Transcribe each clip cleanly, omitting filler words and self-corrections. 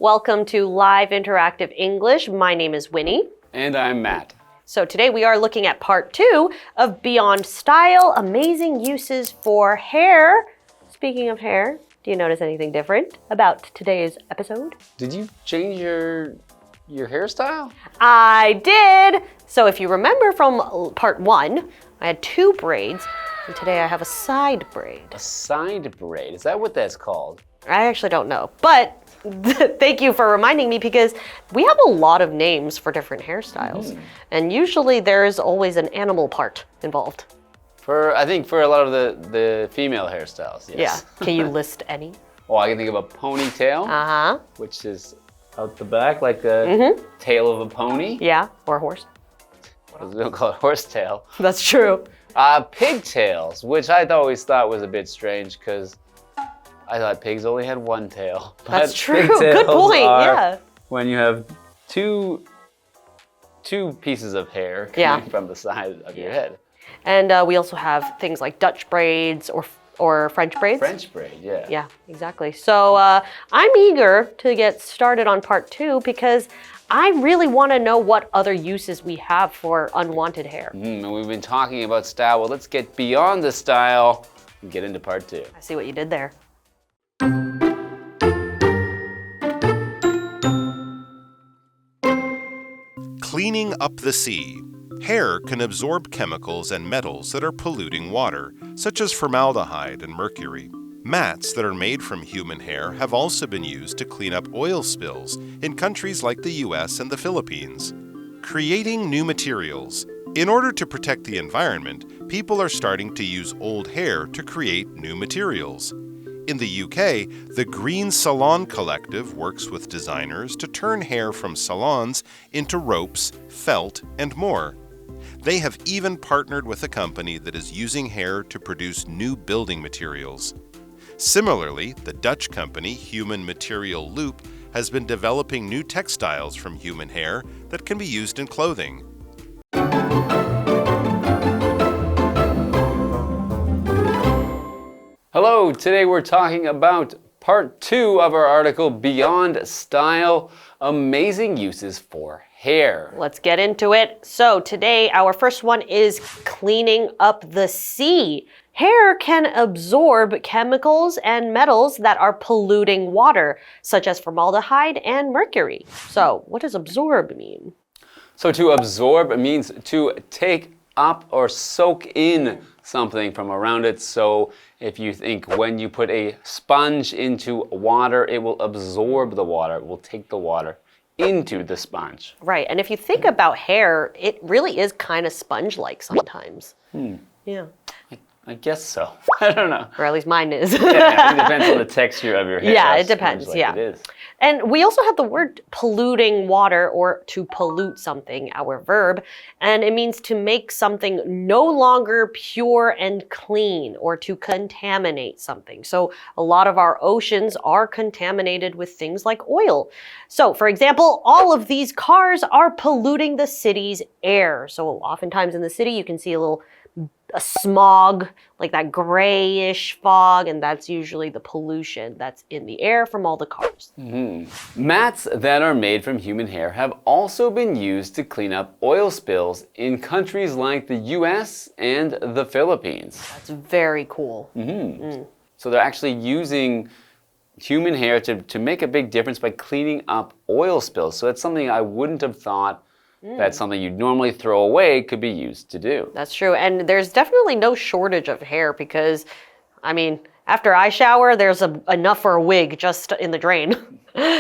Welcome to Live Interactive English. My name is Winnie. And I'm Matt. So today we are looking at part 2 of Beyond Style, Amazing Uses for Hair. Speaking of hair, do you notice anything different about today's episode? Did you change your hairstyle? I did! So if you remember from part 1, I had 2 braids, and today I have a side braid. A side braid? Is that what that's called? I actually don't know, but thank you for reminding me because we have a lot of names for different hairstyles. And usually there's always an animal part involved. I think for a lot of the female hairstyles, yes. Yeah. Can you list any? Well, I can think of a ponytail, which is out the back like the tail of a pony. Yeah, or a horse. We don't call it horsetail. That's true. Pigtails, which I always thought was a bit strange because I thought pigs only had one tail. That's true. Good point. Yeah. When you have two pieces of hair coming from the side of your head. And we also have things like Dutch braids or French braids. French braid, yeah. Yeah, exactly. So I'm eager to get started on part 2 because I really want to know what other uses we have for unwanted hair. And we've been talking about style. Well, let's get beyond the style and get into part 2. I see what you did there. Cleaning up the sea. Hair can absorb chemicals and metals that are polluting water, such as formaldehyde and mercury. Mats that are made from human hair have also been used to clean up oil spills in countries like the US and the Philippines. Creating new materials. In order to protect the environment, people are starting to use old hair to create new materials. In the UK, the Green Salon Collective works with designers to turn hair from salons into ropes, felt, and more. They have even partnered with a company that is using hair to produce new building materials. Similarly, the Dutch company Human Material Loop has been developing new textiles from human hair that can be used in clothing. Hello, today we're talking about part 2 of our article, Beyond Style, Amazing Uses for Hair. Let's get into it. So today our first one is cleaning up the sea. Hair can absorb chemicals and metals that are polluting water, such as formaldehyde and mercury. So what does absorb mean? So to absorb means to take up or soak in something from around it. So if you think when you put a sponge into water, it will absorb the water. It will take the water into the sponge. Right. And if you think about hair, it really is kind of sponge-like sometimes. Yeah. I guess so. I don't know. Or at least mine is. Yeah, it depends on the texture of your hair. Yeah, it depends. Like yeah. It is. And we also have the word polluting water, or to pollute something, our verb. And it means to make something no longer pure and clean, or to contaminate something. So a lot of our oceans are contaminated with things like oil. So for example, all of these cars are polluting the city's air. So oftentimes in the city, you can see a smog, like that grayish fog, and that's usually the pollution that's in the air from all the cars. Mats that are made from human hair have also been used to clean up oil spills in countries like the US and the Philippines. That's very cool. So they're actually using human hair to make a big difference by cleaning up oil spills. So that's something I wouldn't have thought that's something you'd normally throw away could be used to do. That's true. And there's definitely no shortage of hair because, I mean, after I shower, there's enough for a wig just in the drain.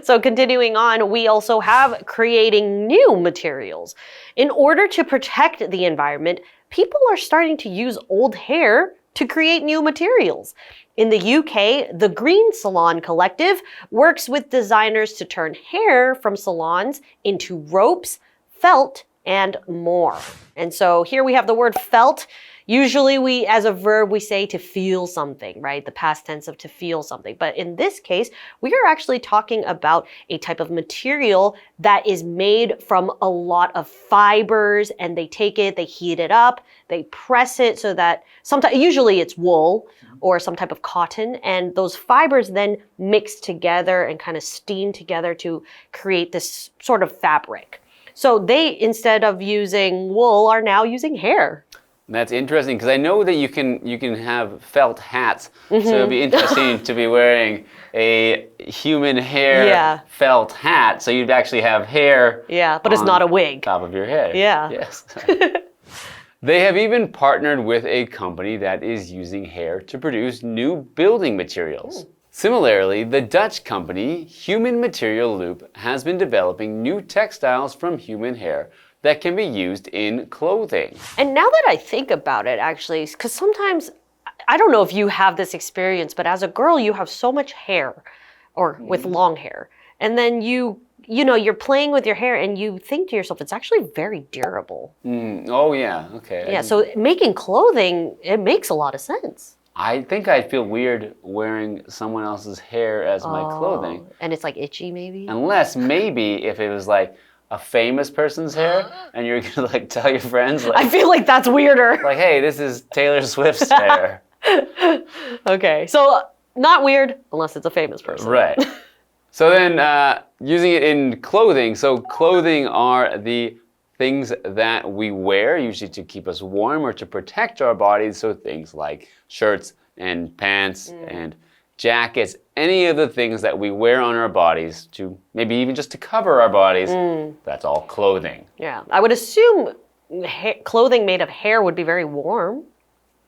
So continuing on, we also have creating new materials. In order to protect the environment, people are starting to use old hair to create new materials. In the UK, the Green Salon Collective works with designers to turn hair from salons into ropes, felt, and more. And so here we have the word felt. Usually as a verb, we say to feel something, right? The past tense of to feel something. But in this case, we are actually talking about a type of material that is made from a lot of fibers, and they take it, they heat it up, they press it so that usually it's wool, or some type of cotton, and those fibers then mix together and kind of steam together to create this sort of fabric. So they, instead of using wool, are now using hair. That's interesting because I know that you can have felt hats, so it'd be interesting to be wearing a human hair felt hat, so you'd actually have hair. Yeah, but it's not a wig. Top of your head. Yeah. Yes. They have even partnered with a company that is using hair to produce new building materials. Similarly, the Dutch company Human Material Loop has been developing new textiles from human hair that can be used in clothing. And now that I think about it, actually, because sometimes, I don't know if you have this experience, but as a girl, you have so much hair, or with long hair, and then you're playing with your hair and you think to yourself, it's actually very durable. Oh yeah, okay. Yeah, so making clothing, it makes a lot of sense. I think I'd feel weird wearing someone else's hair as my clothing. And it's like itchy, maybe? Unless maybe if it was like a famous person's hair and you're gonna like tell your friends like, I feel like that's weirder. Like, hey, this is Taylor Swift's hair. Okay, so not weird unless it's a famous person. Right. So then using it in clothing. So clothing are the things that we wear, usually to keep us warm or to protect our bodies. So things like shirts and pants and jackets, any of the things that we wear on our bodies to maybe even just to cover our bodies, that's all clothing. Yeah, I would assume clothing made of hair would be very warm.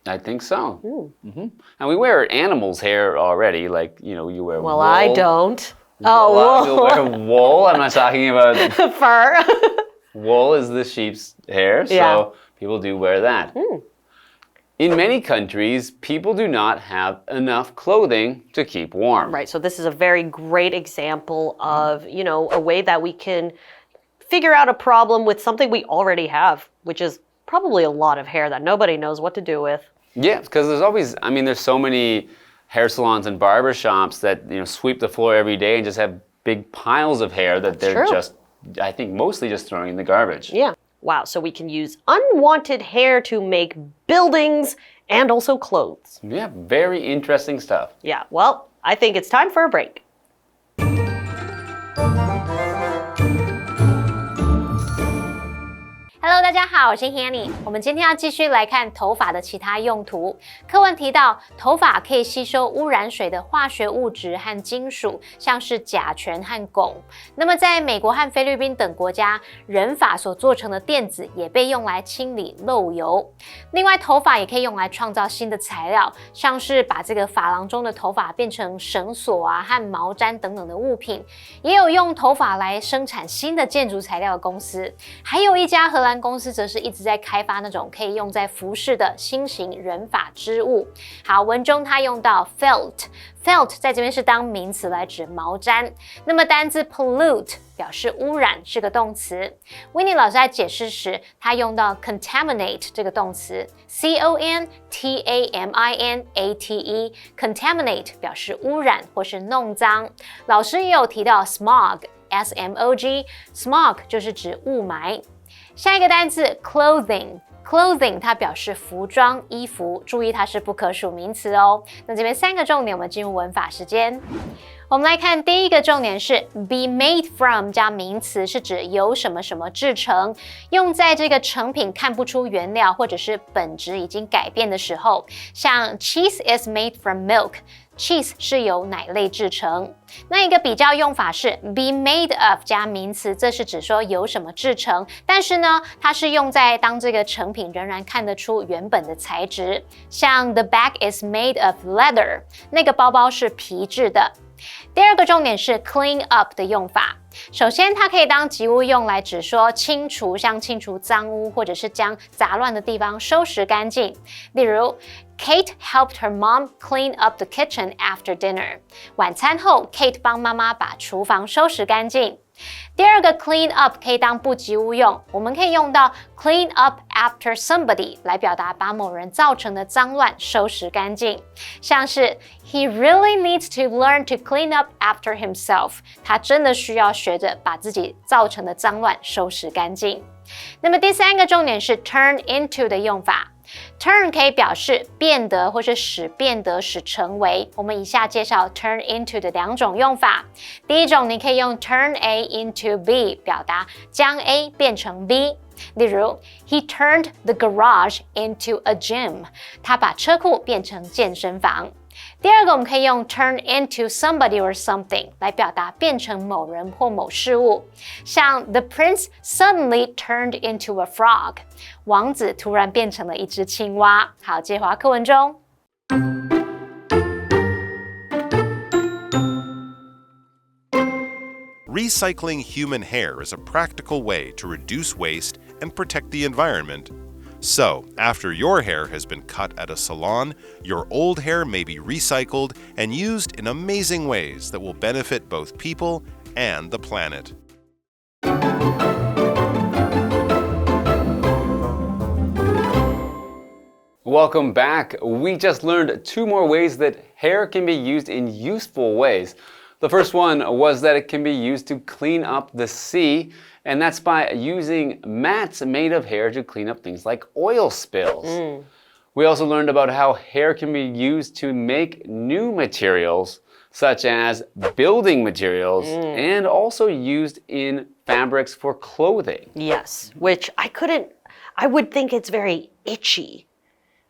I think so. And we wear animals' hair already, like, you wear wool. Well, I don't. Oh, wool. You wear wool. I'm not talking about fur. Wool is the sheep's hair, so people do wear that. In many countries, people do not have enough clothing to keep warm. Right, so this is a very great example of, a way that we can figure out a problem with something we already have, which is probably a lot of hair that nobody knows what to do with. Yeah, because there's so many hair salons and barber shops that, sweep the floor every day and just have big piles of hair that they're just, I think, mostly just throwing in the garbage. Yeah. Wow, so we can use unwanted hair to make buildings and also clothes. Yeah, very interesting stuff. Yeah, well, I think it's time for a break. Hello， 大家好，我是 Hanny。我们今天要继续来看头发的其他用途。课文提到，头发可以吸收污染水的化学物质和金属，像是甲醛和汞。那么，在美国和菲律宾等国家，人发所做成的垫子也被用来清理漏油。另外，头发也可以用来创造新的材料，像是把这个发廊中的头发变成绳索啊和毛毡等等的物品。也有用头发来生产新的建筑材料的公司，还有一家荷兰公司则是一直在开发那种可以用在服饰的新型人发织物。好，文中它用到 felt 在这边是当名词来指毛毡。那么单字 pollute 表示污染，是个动词。Winnie 老师在解释时，他用到 contaminate 这个动词 contaminate contaminate 表示污染或是弄脏。老师也有提到 smog smog 就是指雾霾。下一个单字 clothing 它表示服装、衣服，注意它是不可数名词哦。那这边3个重点，我们进入文法时间。我们来看第一个重点是 be made from 加名词，是指由什么什么制成，用在这个成品看不出原料或者是本质已经改变的时候，像 cheese is made from milk。Cheese 是由奶类制成。那一个比较用法是 be made of 加名词，这是指说由什么制成，但是呢，它是用在当这个成品仍然看得出原本的材质。像 the bag is made of leather， 那个包包是皮质的。第二个重点是 clean up 的用法。首先，它可以当及物用来指说清除，像清除脏污，或者是将杂乱的地方收拾干净。例如 Kate helped her mom clean up the kitchen after dinner. 晚餐后 ，Kate 帮妈妈把厨房收拾干净。第二个 clean up 可以当不及物用，我们可以用到 clean up after somebody 来表达把某人造成的脏乱收拾干净，像是 He really needs to learn to clean up after himself. 他真的需要学着把自己造成的脏乱收拾干净。那么第3个重点是 turn into 的用法。Turn 可以表示变得或是使变得、使成为。我们以下介绍 turn into 的2种用法。第一种，你可以用 turn A into B 表达将 A 变成 B。例如 He turned the garage into a gym. 他把车库变成健身房。第二个，我们可以用 turn into somebody or something 来表达变成某人或某事物，像 The prince suddenly turned into a frog. 王子突然变成了一只青蛙。好，接回到课文中。Recycling human hair is a practical way to reduce waste and protect the environment. So, after your hair has been cut at a salon, your old hair may be recycled and used in amazing ways that will benefit both people and the planet. Welcome back. We just learned 2 more ways that hair can be used in useful ways. The first one was that it can be used to clean up the sea, and that's by using mats made of hair to clean up things like oil spills. We also learned about how hair can be used to make new materials, such as building materials, and also used in fabrics for clothing. Yes, which I would think it's very itchy,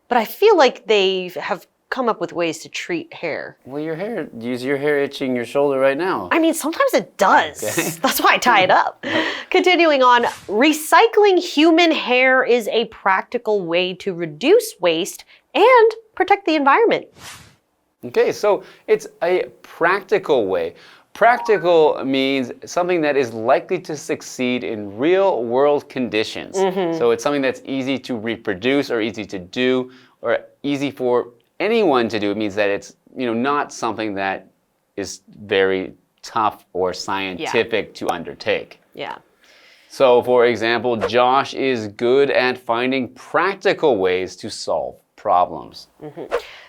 but I feel like they have come up with ways to treat hair. Well, use your hair itching your shoulder right now. I mean, sometimes it does. Okay. That's why I tie it up. Continuing on, recycling human hair is a practical way to reduce waste and protect the environment. Okay, so it's a practical way. Practical means something that is likely to succeed in real world conditions. So it's something that's easy to reproduce or easy to do or easy for anyone to do. It means that it's, not something that is very tough or scientific to undertake. Yeah. So, for example, Josh is good at finding practical ways to solve problems.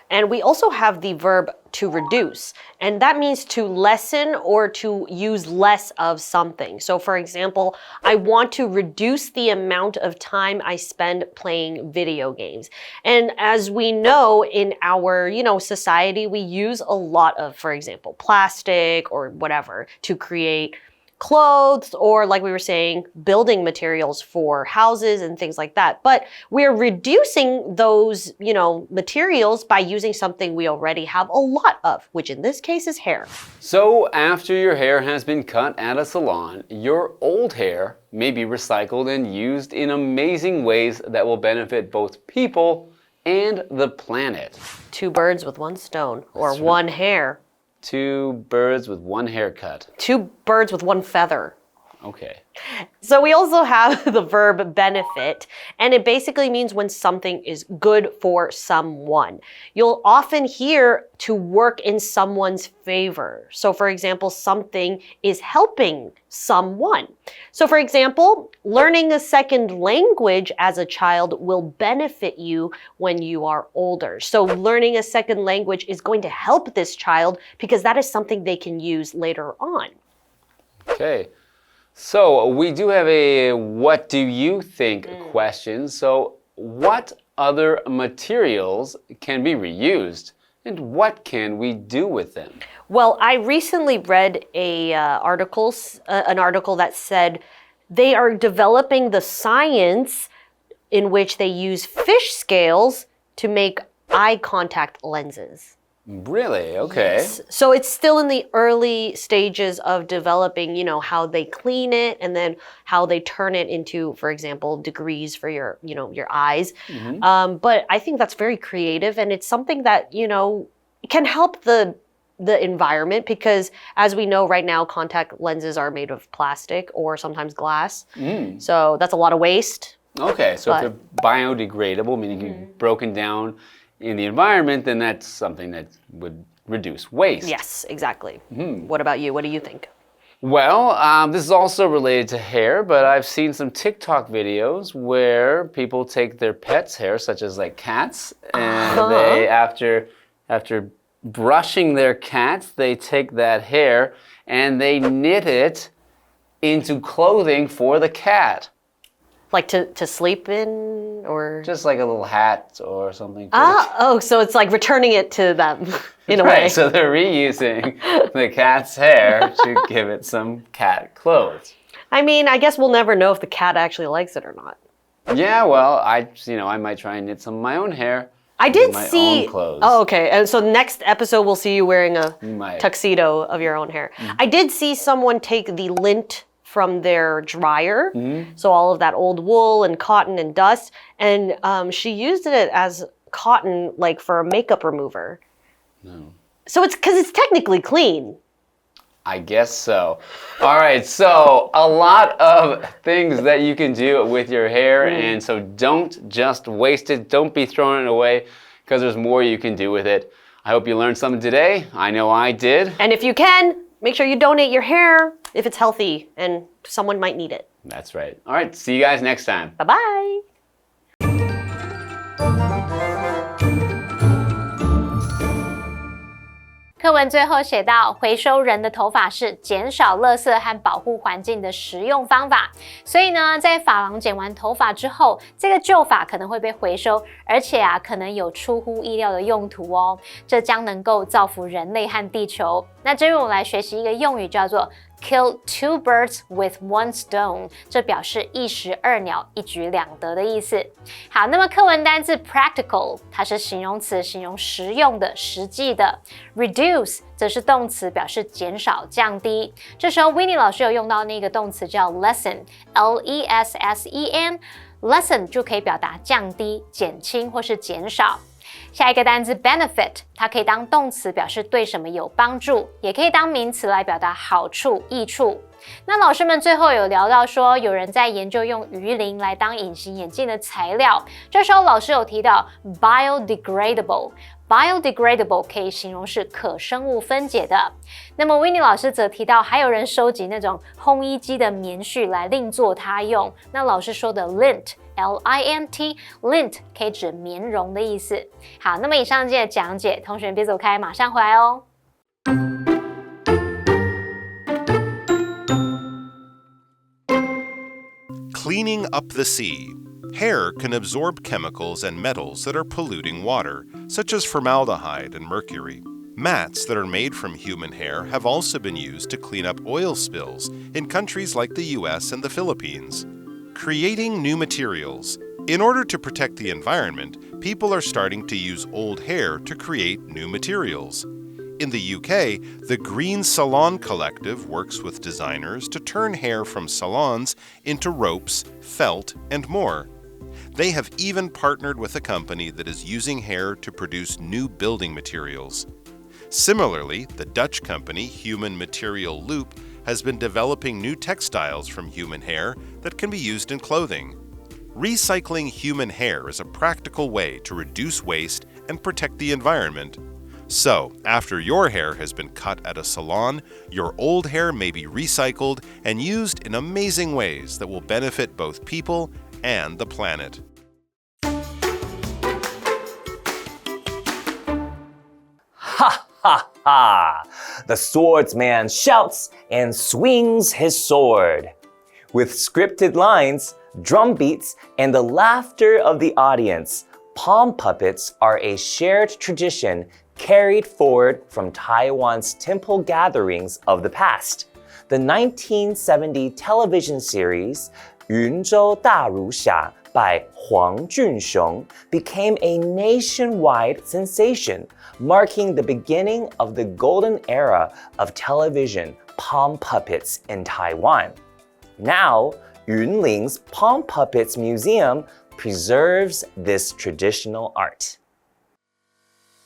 And we also have the verb to reduce, and that means to lessen or to use less of something. So for example, I want to reduce the amount of time I spend playing video games. And as we know in our, society, we use a lot of, for example, plastic or whatever to create clothes or, like we were saying, building materials for houses and things like that. But we're reducing those, materials by using something we already have a lot of, which in this case is hair. So after your hair has been cut at a salon, your old hair may be recycled and used in amazing ways that will benefit both people and the planet. 2 birds with 1 stone, or 1 hair. 2 birds with 1 haircut. 2 birds with 1 feather. Okay. So we also have the verb benefit, and it basically means when something is good for someone. You'll often hear to work in someone's favor. So for example, something is helping someone. So for example, learning a second language as a child will benefit you when you are older. So learning a second language is going to help this child because that is something they can use later on. Okay. So we do have a what do you think question. So what other materials can be reused and what can we do with them? Well, I recently read an article that said they are developing the science in which they use fish scales to make eye contact lenses. Really? Okay. Yes. So it's still in the early stages of developing, how they clean it and then how they turn it into, for example, degrees for your, your eyes. But I think that's very creative and it's something that, can help the environment because as we know right now, contact lenses are made of plastic or sometimes glass. So that's a lot of waste. Okay, so if they're biodegradable, meaning broken down in the environment, then that's something that would reduce waste. Yes, exactly. What about you? What do you think? Well, this is also related to hair, but I've seen some TikTok videos where people take their pets' hair, such as like cats, and they, after brushing their cats, they take that hair and they knit it into clothing for the cat. Like to sleep in or Just like a little hat or something. so it's like returning it to them in a way. Right, so they're reusing the cat's hair to give it some cat clothes. I mean, I guess we'll never know if the cat actually likes it or not. Yeah, well, I might try and knit some of my own hair. I did my see. own clothes. Oh, okay. And so next episode we'll see you wearing a might. tuxedo of your own hair. I did see someone take the lint from their dryer, so all of that old wool and cotton and dust, and she used it as cotton, like for a makeup remover. No. So it's because it's technically clean. I guess so. All right, so a lot of things that you can do with your hair, and so don't just waste it. Don't be throwing it away because there's more you can do with it. I hope you learned something today. I know I did. And if you can, make sure you donate your hair if it's healthy and someone might need it. That's right. All right, see you guys next time. Bye-bye. 课文最后写到，回收人的头发是减少垃圾和保护环境的实用方法。所以呢，在发廊剪完头发之后，这个旧发可能会被回收，而且可能有出乎意料的用途哦。这将能够造福人类和地球。那这边我们来学习一个用语，叫做 kill two birds with one stone， 这表示一石二鸟，一举两得的意思。好，那么课文单字 practical， 它是形容词，形容实用的、实际的。reduce 则是动词，表示减少、降低。这时候 Winnie 老师有用到那个动词叫 lessen，L-E-S-S-E-N，lessen 就可以表达降低、减轻或是减少。下一个单字 benefit， 它可以当动词表示对什么有帮助，也可以当名词来表达好处、益处。那老师们最后有聊到说，有人在研究用鱼鳞来当隐形眼镜的材料，这时候老师有提到 biodegradable。biodegradable 可以形容是可生物分解的。那么 Winnie 老师则提到，还有人收集那种烘衣机的棉絮来另作他用。那老师说的 lint。L-I-N-T lint 可以指棉绒的意思。好，那么以上这些讲解，同学别走开，马上回来哦。Cleaning up the sea. Hair can absorb chemicals and metals that are polluting water, such as formaldehyde and mercury. Mats that are made from human hair have also been used to clean up oil spills in countries like the US and the Philippines. Creating new materials. In order to protect the environment, people are starting to use old hair to create new materials. In the UK, the Green Salon Collective works with designers to turn hair from salons into ropes, felt, and more. They have even partnered with a company that is using hair to produce new building materials. Similarly, the Dutch company Human Material Loop has been developing new textiles from human hair that can be used in clothing. Recycling human hair is a practical way to reduce waste and protect the environment. So, after your hair has been cut at a salon, your old hair may be recycled and used in amazing ways that will benefit both people and the planet. Ha ha ha! The swordsman shouts and swings his sword. With scripted lines, drum beats, and the laughter of the audience, palm puppets are a shared tradition carried forward from Taiwan's temple gatherings of the past. The 1970 television series 云州大儒侠 by Huang Junxiong became a nationwide sensation, marking the beginning of the golden era of television palm puppets in Taiwan. Now, Yunlin's Palm Puppets Museum preserves this traditional art.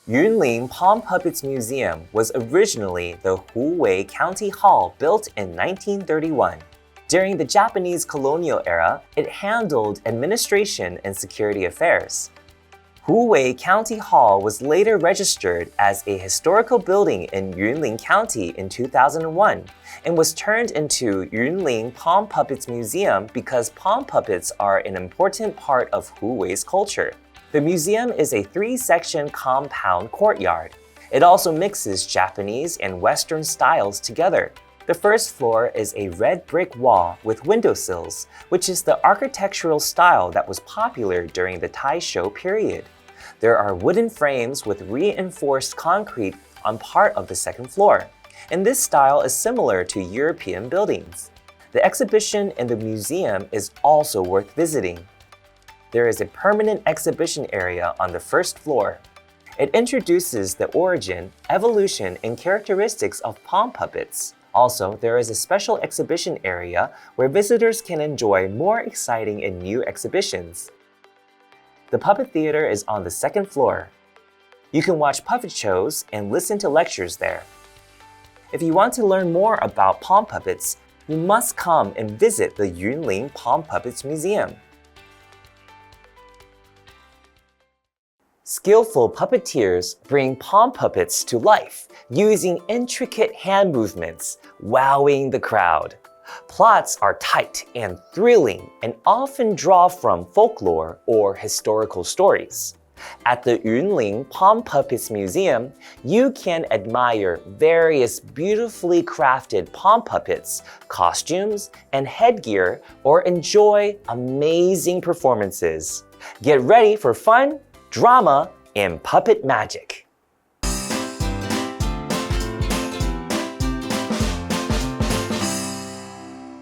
Yunlin Palm Puppets Museum was originally the Huwei County Hall built in 1931. During the Japanese colonial era, it handled administration and security affairs. Huwei County Hall was later registered as a historical building in Yunlin County in 2001 and was turned into Yunlin Palm Puppets Museum because palm puppets are an important part of Huwei's culture. The museum is a 3-section compound courtyard. It also mixes Japanese and Western styles together. The first floor is a red brick wall with windowsills, which is the architectural style that was popular during the Taisho period. There are wooden frames with reinforced concrete on part of the second floor, and this style is similar to European buildings. The exhibition in the museum is also worth visiting. There is a permanent exhibition area on the first floor. It introduces the origin, evolution, and characteristics of palm puppets. Also, there is a special exhibition area where visitors can enjoy more exciting and new exhibitions. The puppet theater is on the second floor. You can watch puppet shows and listen to lectures there. If you want to learn more about palm puppets, you must come and visit the Yunlin Palm Puppets Museum. Skillful puppeteers bring palm puppets to life using intricate hand movements, wowing the crowd. Plots are tight and thrilling and often draw from folklore or historical stories. At the Yunlin Palm Puppets Museum, you can admire various beautifully crafted palm puppets, costumes, and headgear, or enjoy amazing performances. Get ready for fun, drama, and puppet magic.